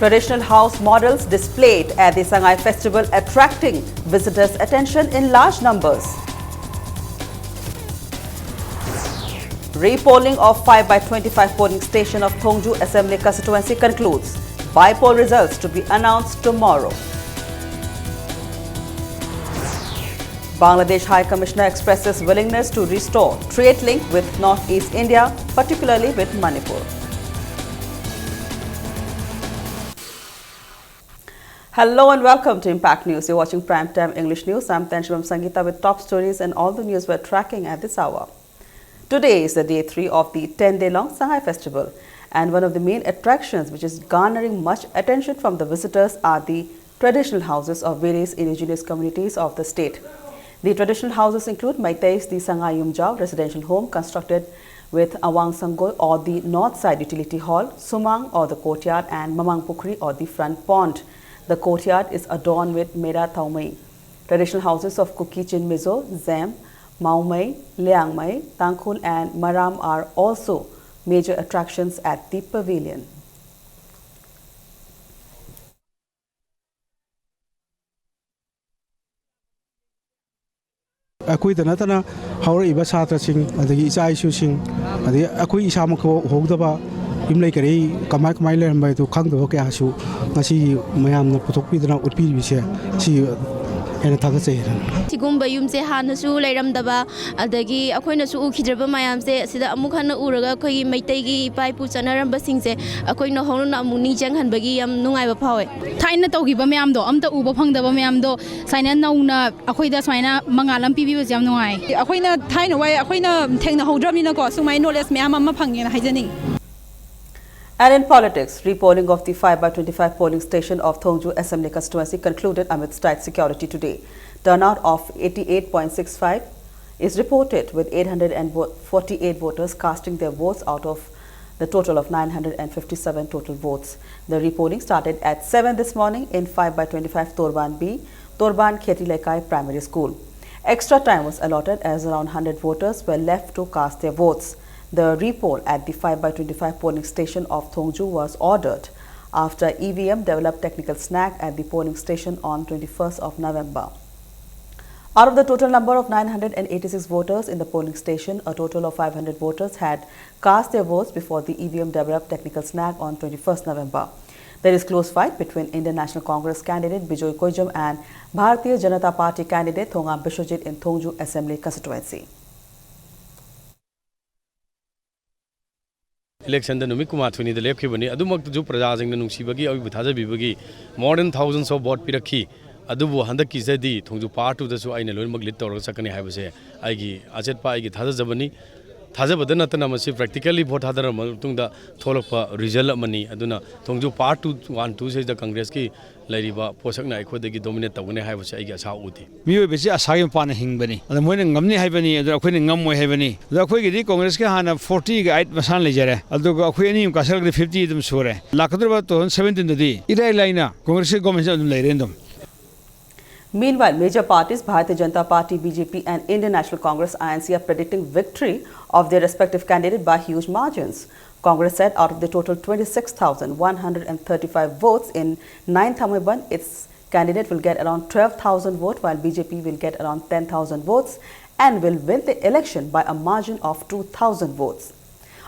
Traditional house models displayed at the Sangay Festival attracting visitors' attention in large numbers. Repolling of 5/25 polling station of Thongju Assembly constituency concludes. By-poll results to be announced tomorrow. Bangladesh High Commissioner expresses willingness to restore trade link with Northeast India, particularly with Manipur. Hello and welcome to Impact News. You're watching Primetime English News. I'm Tenshubam Sangeeta with top stories and all the news we're tracking at this hour. Today is the day 3 of the 10-day-long Sangay Festival, and one of the main attractions which is garnering much attention from the visitors are the traditional houses of various indigenous communities of the state. The traditional houses include Maiteis the Sangay Yumjao residential home constructed with Awang Sangoi or the north side utility hall, Sumang or the courtyard, and Mamang Pukri or the front pond. The courtyard is adorned with Mera Thaumai. Traditional houses of Kuki Chin Mizo, Zem, Maumai, Liangmai, Tangkhul and Maram are also major attractions at the pavilion. Akui tanatana haur iba satra sing adagi isai su sing adi akui isama ko hogdaba imlai kari kamai le rambai tu khangdo ke asu ngasi mayam na puthok pidana utpi bise si ena thagase Tigumba yumse hanasu lairamdaba adagi akoina su ukhidraba mayamse sida amuk hana uraga khoi maitegi pai pu chanaramba singse akoina honuna amuni janghanbagi yam nungaiba phawe Thaina tawgiba mayamdo amta uba phangdaba mayamdo saina nauna akoida saina mangalam pibiba jam nungai akoina thaina wai akoina thengna hodramina ko sumai knowledge mayam amma phangena haijani. And in politics, repolling of the 5/25 polling station of Thongju Assembly constituency concluded amidst tight security today. Turnout of 88.65 is reported, with 848 voters casting their votes out of the total of 957 total votes. The repolling started at 7 this morning in 5/25 Torban B, Torban Khetilekai Primary School. Extra time was allotted as around 100 voters were left to cast their votes. The repoll at the 5/25 polling station of Thongju was ordered after EVM developed technical snag at the polling station on 21st of November. Out of the total number of 986 voters in the polling station, a total of 500 voters had cast their votes before the EVM developed technical snag on 21st November. There is close fight between Indian National Congress candidate Bijoy Koijam and Bharatiya Janata Party candidate Thongam Bishwajit in Thongju Assembly constituency. Election the Numi Kumar Thuni the Lepkibani, Adumak Ju Prajazing the Nuksibagi or Bitaza Bibagi, more than thousands of bought Piraki, Adubu Handaki Zedi, Tongju part to the Suain Maglit or Sakani Havase, Igi, Ajet Pai, Tazabani, Tazabadanatana, practically bought other Tunda Tolopa, Rizal Mani, Aduna, Tongju part 2 says the Congress key, Lady Posakna, could they dominate the winner Havase, I guess how would he? We be a Sayan Pana Hingbani, and the winning Gumni Havani, the Queen Gumwe Havani. The Quiggy Congress Kahana 40 guide Masan Legere, although Queen Castle 50 them sure. Lakadrabaton 17 the day. Ida Lina, Congress Government Lerendum. Meanwhile, major parties Bharatiya Janata Party, BJP and Indian National Congress INC are predicting victory of their respective candidate by huge margins. Congress said out of the total 26,135 votes in 9th Thammaban, its candidate will get around 12,000 votes, while BJP will get around 10,000 votes and will win the election by a margin of 2,000 votes.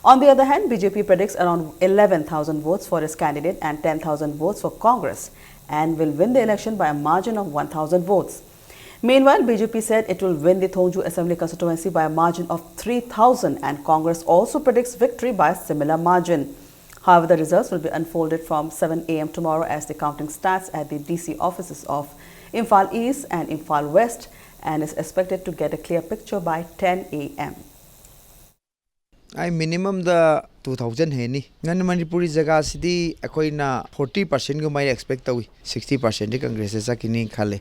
On the other hand, BJP predicts around 11,000 votes for its candidate and 10,000 votes for Congress and will win the election by a margin of 1,000 votes. Meanwhile, BJP said it will win the Thongju Assembly constituency by a margin of 3,000 and Congress also predicts victory by a similar margin. However, the results will be unfolded from 7 a.m. tomorrow as the counting starts at the DC offices of Imphal East and Imphal West and is expected to get a clear picture by 10 a.m. I minimum the 2000 heni. Nan Manipuri jaga city akoina 40% go mai expect tawi 60% Congress sakini khale.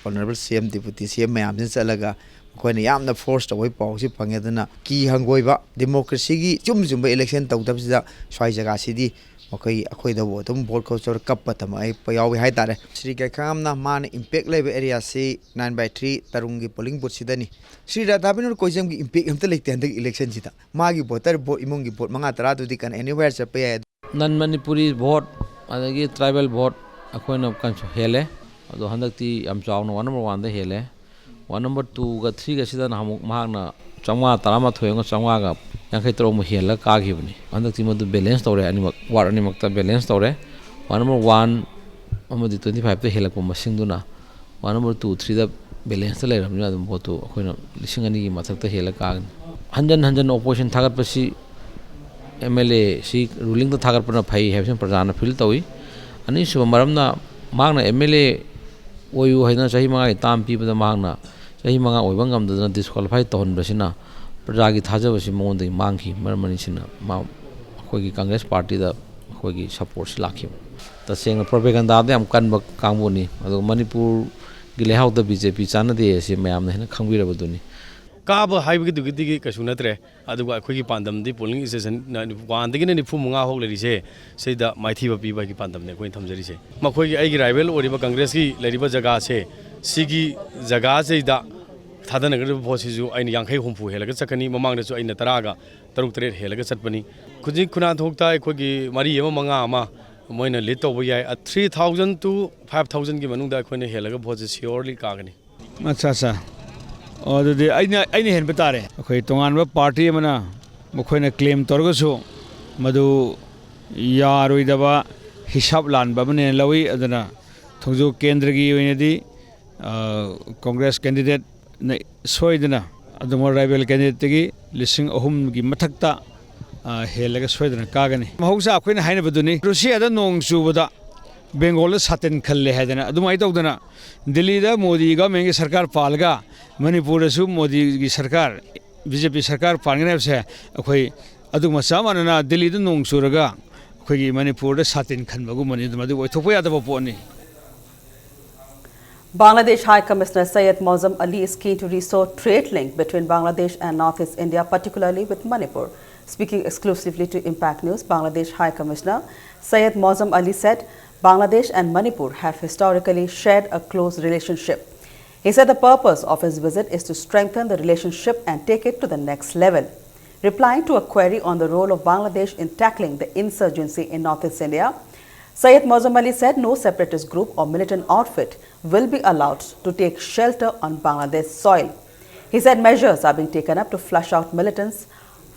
Honorable CM Deputy CM mayam sin chalaga koina yamna force away pawsi phangedana ki hangoiba democracy gi chumba election tawdabsida swai jaga city okay akoida votum vote culture kapata mai payawi hai tare Sri Kaikamna man impact level area se 9/3 tarungi polling booth sidani Sri Radhabinur Koijam gi impact amta lekte handak election sida magi voter bo imungi vote manga tara dudi kan anywhere chape non Manipuri vote adagi tribal vote akoina kan hele ado handakti am chawna 1 number 1 da hele 1 number 2 ga 3 ga sida na hamuk mahakna changwa tarama thoyong changwa ga yankai tro mu hela ka gibni handakti madu balance tore animak war animak ta balance tore 1 number 1 amadi 25 ta hela ko masing duna 1 number 2 3 da balance ta leram na dum vote akoina lising ani gi mathak ta hela ka hanjan opposition thagat pasi MLA si ruling ta thagar pana phai hebsen prajana feel tawi ani suba maramna magna MLA oyu haina sahi mangai tam pi bada magna sahi manga oibang gam dana disqualify ton basina prajagi thaja basi mon dei mangki maramani sina ma khoi gi Congress party da khoi gi support lakhi ta seng propaganda de am kan ba kangboni ado Manipur gi lehaw da BJP chana de se mayam na hena khangbi rabaduni Kaba Highway to Gitigi Kashunatre, otherwise Quiki Pandam, the polling is one thing in the Fumunga Holy say that my Tiva Piba Pandam, the Quintum Zerise. Makoi Agi rival or Riba Congressi, Ladiba Zagase, Sigi Zagase, that Tadanaga Posisu, and young Humpu, Helagasakani, Mamanga in the Taraga, Taruk Helagasapani. Could you Kunat Hokta, Quigi, Maria Mangama, Moina Lito, we are at 3,000 to 5,000 given that when Helaga was surely Kagani. Machasa. ꯑꯗꯨꯗꯤ ꯑꯩꯅ ꯍꯦꯟꯕ ꯇꯥꯔꯦ ꯑꯩꯈꯣꯏ ꯇꯣꯉꯥꯟꯕ party ꯑꯃꯅ ꯃꯈꯣꯏꯅ claim ꯇꯧꯔꯒꯁꯨ ꯃꯗꯨ ꯌꯥꯔꯣꯏꯗꯕ ꯍꯤꯁꯥꯞ ꯂꯥꯟꯕ ꯑꯃꯅꯦ ꯂꯧꯏ ꯑꯗꯨꯅ ꯊꯣꯡꯖꯨ ꯀꯦꯟꯗ꯭ꯔꯒꯤ ꯑꯣꯏꯅꯗꯤ ꯀꯣꯡꯒ꯭ꯔꯦꯁ ꯀꯦꯟꯗꯤꯗꯦꯠꯅ ꯁꯣꯏꯗꯅ ꯑꯗꯨꯒꯨꯝꯕ ꯔꯥꯏꯕꯦꯜ ꯀꯦꯟꯗꯤꯗꯦꯠꯇꯒꯤ 3,000ꯒꯤ ꯃꯊꯛꯇ ꯍꯦꯜꯂꯒ ꯁꯣꯏꯗꯅ ꯀꯥꯒꯅꯤ ꯃꯍꯧꯁꯥ ꯑꯩꯈꯣꯏꯅ ꯍꯥꯏꯅꯕꯗꯨꯅꯤ ꯔꯨꯁꯤꯌꯥꯗ ꯅꯣꯡ ꯆꯨꯕꯗ ꯕꯦꯡꯒꯣꯜꯗ ꯁꯥꯇꯤꯟ ꯈꯜꯂꯦ ꯍꯥꯏꯗꯅ ꯑꯗꯨꯃꯥꯏꯅ ꯇꯧꯗꯅ ꯗꯤꯜꯂꯤꯗ ꯃꯣꯗꯤ ꯒꯚꯔꯟꯃꯦꯟꯠꯒꯤ ꯁꯔꯀꯥꯔ ꯄꯥꯜꯂꯒ ꯃꯅꯤꯄꯨꯔꯗꯁꯨ ꯃꯣꯗꯤꯒꯤ ꯁꯔꯀꯥꯔ ꯕꯤꯖꯦꯄꯤ ꯁꯔꯀꯥꯔ ꯄꯥꯟꯒꯅꯤ ꯍꯥꯏꯕꯁꯦ ꯑꯩꯈꯣꯏ ꯑꯗꯨꯒꯨꯝꯕ ꯆꯞ ꯃꯥꯟꯅꯅ ꯗꯤꯜꯂꯤꯗ ꯅꯣꯡ ꯆꯨꯔꯒ ꯑꯩꯈꯣꯏꯒꯤ ꯃꯅꯤꯄꯨꯔꯗ ꯁꯥꯇꯤꯟ ꯈꯟꯕꯒꯨꯝꯕꯅꯤ ꯃꯗꯨ ꯑꯣꯏꯊꯣꯛꯄ ꯌꯥꯗꯕ ꯄꯣꯠꯅꯤ Bangladesh High Commissioner Syed Mausam Ali is keen to restore trade link between Bangladesh and Northeast India, particularly with Manipur. Speaking exclusively to Impact News, Bangladesh High Commissioner Syed Mausam Ali said Bangladesh and Manipur have historically shared a close relationship. He said the purpose of his visit is to strengthen the relationship and take it to the next level. Replying to a query on the role of Bangladesh in tackling the insurgency in Northeast India, Syed Mausam Ali said no separatist group or militant outfit will be allowed to take shelter on Bangladesh soil. He said measures are being taken up to flush out militants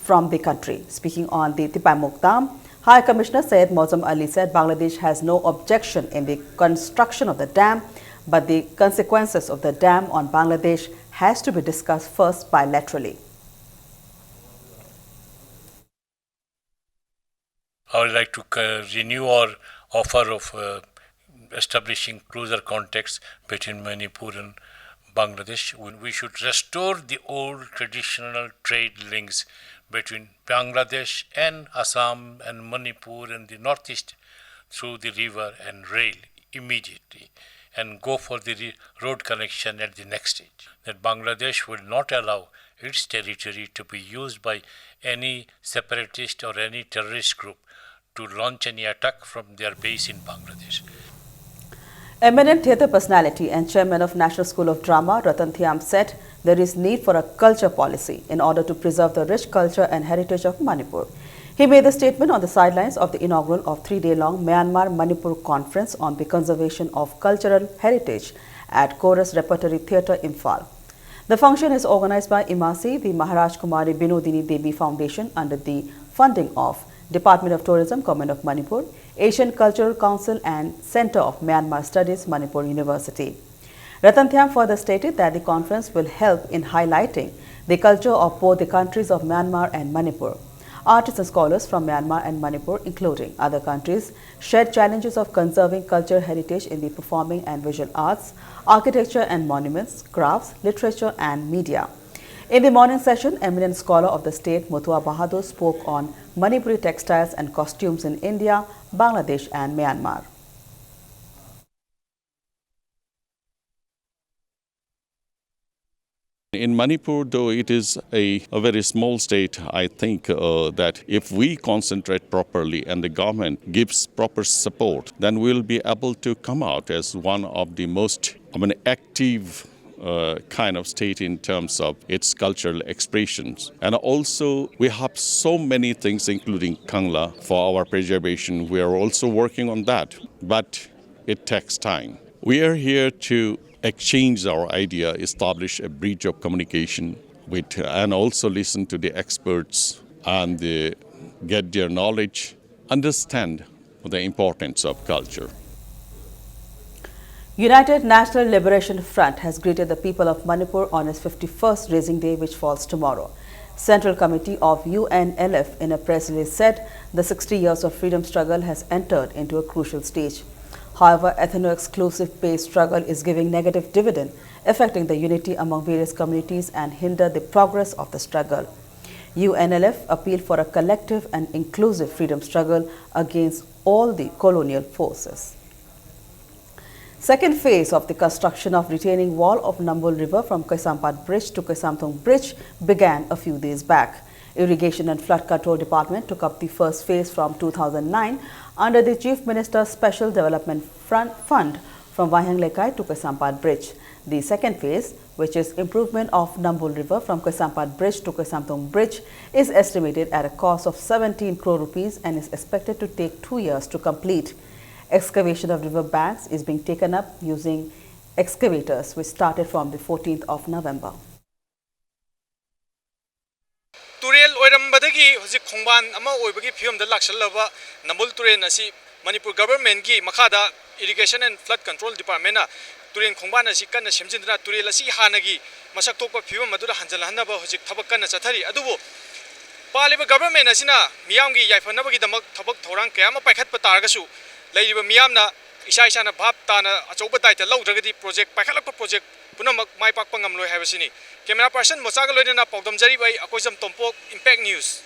from the country. Speaking on the Tipamok Dam, High Commissioner Syed Mausam Ali said Bangladesh has no objection in the construction of the dam, but the consequences of the dam on Bangladesh has to be discussed first bilaterally. I would like to renew our offer of establishing closer contacts between Manipur and Bangladesh. We should restore the old traditional trade links between Bangladesh and Assam and Manipur and the northeast through the river and rail immediately and go for the road connection at the next stage. That Bangladesh will not allow its territory to be used by any separatist or any terrorist group to launch any attack from their base in Bangladesh. Eminent theatre personality and chairman of National School of Drama, Ratan Thiam, said there is need for a culture policy in order to preserve the rich culture and heritage of Manipur. He made the statement on the sidelines of the inaugural of 3-day-long Myanmar-Manipur Conference on the Conservation of Cultural Heritage at Chorus Repertory Theatre, Imphal. The function is organized by IMASI, the Maharaj Kumari Binodini Devi Foundation, under the funding of Department of Tourism, Government of Manipur, Asian Cultural Council and Center of Myanmar Studies, Manipur University. Ratan Thiam further stated that the conference will help in highlighting the culture of both the countries of Myanmar and Manipur. Artists and scholars from Myanmar and Manipur, including other countries, shared challenges of conserving cultural heritage in the performing and visual arts, architecture and monuments, crafts, literature and media. In the morning session, eminent scholar of the state, Mutua Bahadur, spoke on Manipuri textiles and costumes in India, Bangladesh and Myanmar. In Manipur, though it is a very small state, I think that if we concentrate properly and the government gives proper support, then we'll be able to come out as one of the most active kind of state in terms of its cultural expressions. And also, we have so many things, including Kangla, for our preservation. We are also working on that, but it takes time. We are here to exchange our idea, establish a bridge of communication with, and also listen to the experts and get their knowledge, understand the importance of culture. United National Liberation Front has greeted the people of Manipur on its 51st Raising Day, which falls tomorrow. Central Committee of UNLF in a press release said the 60 years of freedom struggle has entered into a crucial stage. However, ethno-exclusive based struggle is giving negative dividend, affecting the unity among various communities and hinder the progress of the struggle. UNLF appealed for a collective and inclusive freedom struggle against all the colonial forces. Second phase of the construction of retaining wall of Nambol River from Kaisampad Bridge to Kaisamthong Bridge began a few days back. Irrigation and Flood Control Department took up the first phase from 2009 under the Chief Minister's Special Development Fund from Wahang Lekai to Kaisampad Bridge. The second phase, which is improvement of Nambol River from Kaisampad Bridge to Kaisamthong Bridge, is estimated at a cost of 17 crore rupees and is expected to take 2 years to complete. Excavation of river banks is being taken up using excavators, which started from the 14th of November. Turel oirambadagi hozik khongban ama oibagi phiyomda lakshallaba Nambol Turen asi Manipur government gi makhada irrigation and flood control department na Turen khongban asi kanna semjindna Turel asi hanagi masak tokpa phiyom madura hanjalhanaba hozik thabak kanna chathari adubo paliba government asina miyamgi yaifanabagi damak thabak thorang kayama paikhatpa targasu leiriba miyamna isa isana bhap tana achouba daita lawdragadi project paikhalakpa project punamak mai pakpa ngamloi habasini camera person mochaga loina paudam jari bai akoisam tompok Impact News.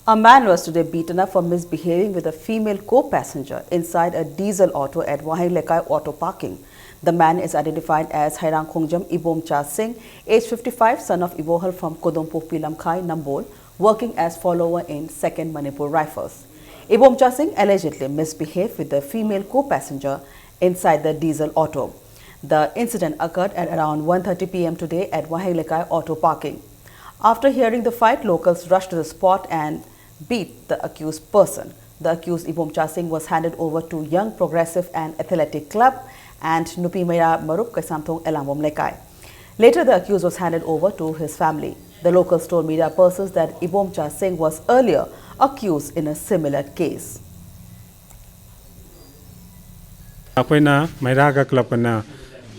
A man was today beaten up for misbehaving with a female co-passenger inside a diesel auto at Wahang Lekai auto parking. The man is identified as Hairang Khongjam Ibomcha Singh, age 55, son of Ibohal from Kodompo Pilamkai, Nambol, working as follower in 2nd Manipur Rifles. Ibomcha Singh allegedly misbehaved with the female co-passenger inside the diesel auto. The incident occurred at around 1:30 p.m. today at Wahang Lekai auto parking. After hearing the fight, locals rushed to the spot and beat the accused person. The accused Ibomcha Singh was handed over to Young Progressive and Athletic Club and Nupimaya Marup Kaisamthong Elambom Lekai. Later, the accused was handed over to his family. The locals told media persons that Ibomcha Singh was earlier accused in a similar case. Akoina Mairaga Club na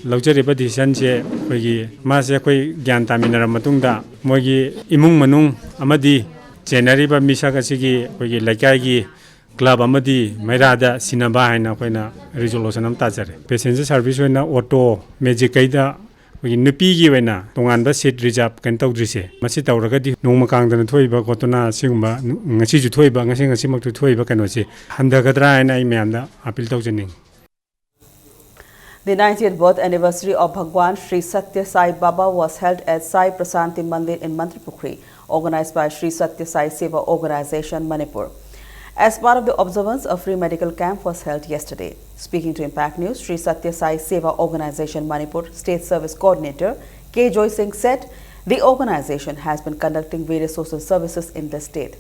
lawjariba decision je koigi mase koi gyan taminara matungda mogi imung manung amadi generiba misaga sigi koigi laikai gi club amadi Mairada sinaba haina koina resolution am tajare passenger service na auto magic kaida koigi nupi gi wena tonganba seat reserve kan tawdrise masi tawragadi nongma kangdana thoiba gotona sigumba ngasi ju thoiba ngasi maktu thoiba kanosi handagadra haina ai myamda appeal tawjani. The 90th birth anniversary of Bhagwan Sri Satya Sai Baba was held at Sai Prasanthi Mandir in Mantripukri, organized by Sri Satya Sai Seva Organization, Manipur. As part of the observance, a free medical camp was held yesterday. Speaking to Impact News, Sri Satya Sai Seva Organization, Manipur State Service Coordinator K. Joy Singh said the organization has been conducting various social services in the state.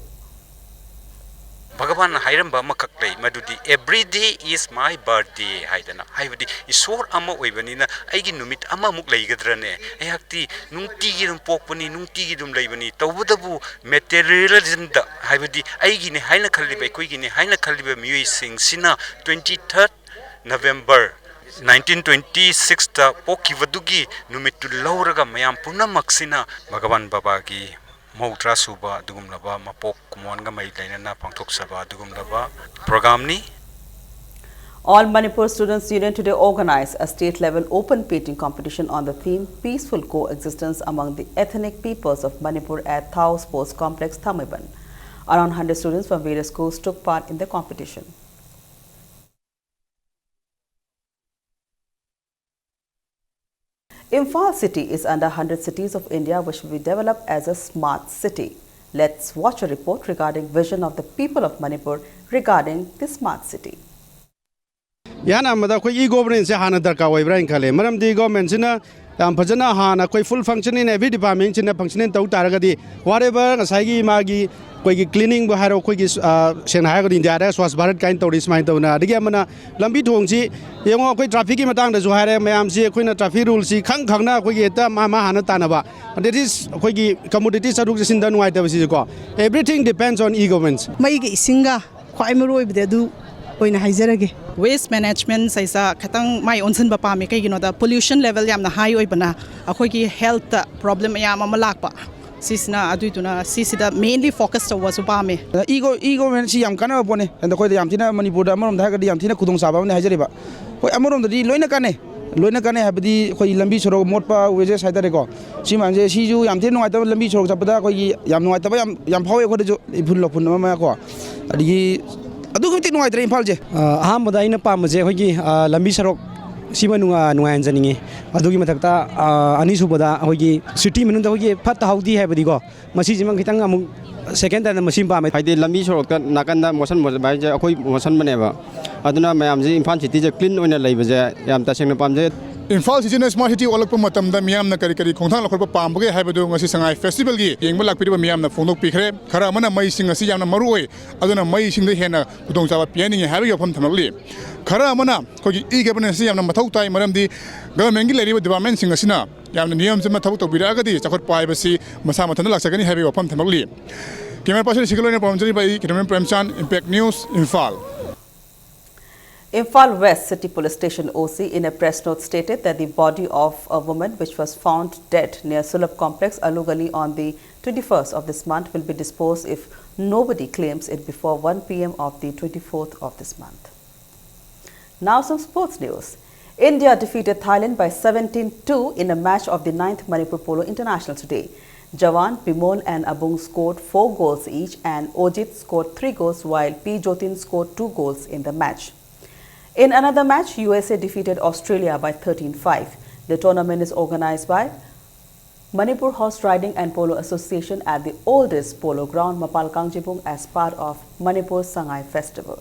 Bhagavan Hairamba Makaklay Madudi, every day is my birthday. Haidana, Haivadi, Isor Ama Wavanina, Aigi Numit Ama Muklaigadrane, Ayakti, Nuntigidum Pokpani, Nuntigidum Lavani, Tawadabu, Materialism, Haivadi, Aigini, Haina Kalibe, Quigini, Haina Kalibe Mui Sing Sina, 23rd November 1926, Pokivadugi, Numitu Lauraga, Mayam Puna Maxina, Bhagavan Babagi. Mautra suba dugumlaba mapok kumonga mai lainana pangthok saba dugumlaba program ni. All Manipur Students Union today organized a state-level open painting competition on the theme Peaceful Coexistence Among the Ethnic Peoples of Manipur at Thao Sports Complex, Thamaiban. Around 100 students from various schools took part in the competition. Imphal city is under 100 cities of India which will be developed as a smart city. Let's watch a report regarding vision of the people of Manipur regarding the smart city. याना मदा कोई e governance से हाना दरकार होइब्रा इन खाले मरम दी government सिना याम फजना हाना कोई full function in every department सिना function तौ तारगदी व्हाटएवर ngसाइगी मागी कोई क्लीनिंग बो हारो कोई सेना हागदी इंडिया दा स्वास्थ्य भारत काइन तौरी स्माइन तौना अदगी अमना लंबी थोंगसी येंगो कोई ट्रैफिक की मतंग दा जो हारे मयाम सी कोइना ट्रैफिक रूल सी खंगना कोई एता मा हाना तानबा दैट इज कोई कम्युनिटी सरुक सिन दा नुआइ तबसी को एवरीथिंग डिपेंड्स ऑन ई गवर्नमेंट्स मई गी सिंगा ख्वाइ मरोय बदे दु ओइना हाइजरगे वेस्ट मैनेजमेंट सैसा खतंग माइ ओनसन बपामे कइगिनोदा पोल्यूशन लेवल यामना हाई ओइबना अखोइगी हेल्थ प्रॉब्लम याम अमा लाकपा सिसना अदुइतुना सिसिदा मेनली फोकस तवसु पामे ई गवर्नमेंट सी याम काना बोने एंड कोइ याम थिना मणिपुर अमरोम धागदी याम थिना खुदोंग साबा ने हाइजरिबा कोइ अमरोम दि लोइना काने हाबदी कोइ लंबी सरो मोटपा वेजे साइदा को सिमांजे सिजु याम थिना नुआइतबा लंबी सरो चपदा कोइ याम नुआइतबा याम फावे कोइ जो इफुल लफुन मा को अदि अदुगति नुआइद्रे इम्फाल जे अहमदा इन पामजे होगी लंबी सरक सिमा नुआयनजनिंगे अदुगी मथक्ता अनिसुबदा होगी सिटी मनुंदा होगी फत हाउदी हैबदी को मसी जिमं खितंग अमु सेकेंड टाइम मसीम पामे हाइदे लंबी सरक नाकंदा मोशन बाय जे अखोई मोशन बनेबा अदुना मयाम जे इम्फाल सिटी जे क्लीन ओइना लैबजे याम तसेंग पामजे इम्फाल सिटी स्मार्ट सिटी ओलप मियाम करी करी खोंथांग लखोब पाबगे है संगाई फेस्टिवल की येंब लापीब मियाम फोंदोक पीखरे खरा अमना मई सिंग असि यामना मरुओय अदुना मई सिंग हेना खुदोंचाबा पियानिंग है यफम थमलि खरा अमना कोगी ई गवर्नेंस यामना मथौ ताई मरमदी गवर्नमेंट की लेरिब डिपार्टमेंट सिंग असिना यामना नियम से मथौ तोबिरागदी चखत पाइबसी मसा मथन लाक्सगनी है यफम थमलि कैमरा पर्सन सिगलोने प्रमजरी by camera Premchand impact news Imphal Imphal West City Police Station OC in a press note stated that the body of a woman which was found dead near Sulab Complex, Alugali on the 21st of this month will be disposed if nobody claims it before 1 p.m. of the 24th of this month. Now some sports news. India defeated Thailand by 17-2 in a match of the 9th Manipur Polo International today. Jawan, Bimol and Abung scored 4 goals each and Ojit scored 3 goals while P. Jotin scored 2 goals in the match. In another match, USA defeated Australia by 13-5. The tournament is organized by Manipur Horse Riding and Polo Association at the oldest polo ground, Mapal Kangjibung, as part of Manipur Sangai Festival.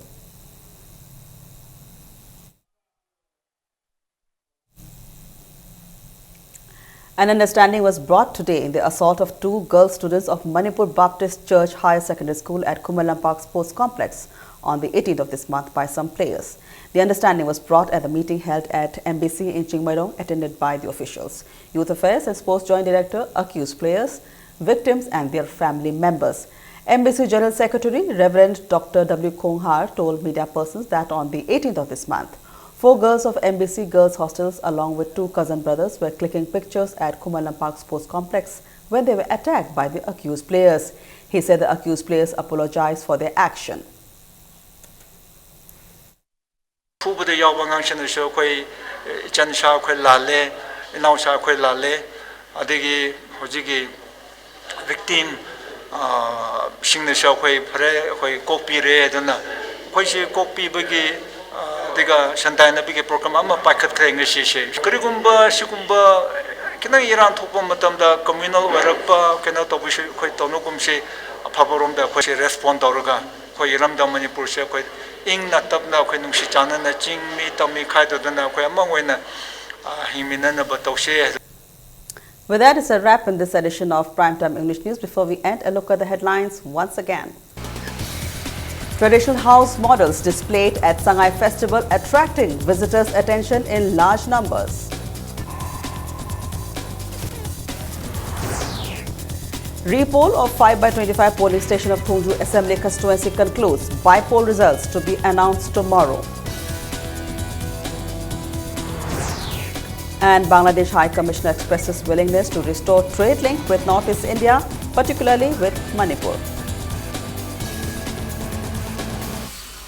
An understanding was brought today in the assault of 2 girl students of Manipur Baptist Church Higher Secondary School at Kumalam Park Sports Complex on the 18th of this month by some players. The understanding was brought at the meeting held at MBC in Chingmairong, attended by the officials. Youth Affairs and Sports Joint Director accused players, victims and their family members. MBC General Secretary Reverend Dr. W. Konghar told media persons that on the 18th of this month, 4 girls of MBC girls hostels along with 2 cousin brothers were clicking pictures at Kumalam Park Sports Complex when they were attacked by the accused players. He said the accused players apologized for their action. Fubada yawangang shanasho koi chansha koi lale inausha koi lale adigi hojigi victim shingnasho koi pare koi kopi re dana koi shi kopi bagi diga shantaina bagi program amma pakat krenga shi karigumba shikumba kina iran thopa matamda communal warakpa kina tobushi koi tonogumshi aphaborom da koi respond tawraga koi iramda manipur she koi ing na tabna koi nungshi chana na ching mi tami khaido dana koi amangwena himina na batawshe. With that, it's a wrap in this edition of Primetime English News. Before we end, a look at the headlines once again. Traditional house models displayed at Sangai Festival attracting visitors' attention in large numbers. Repoll of 5/25 polling station of Thongju Assembly constituency concludes. By-poll results to be announced tomorrow. And Bangladesh High Commissioner expresses willingness to restore trade link with Northeast India, particularly with Manipur.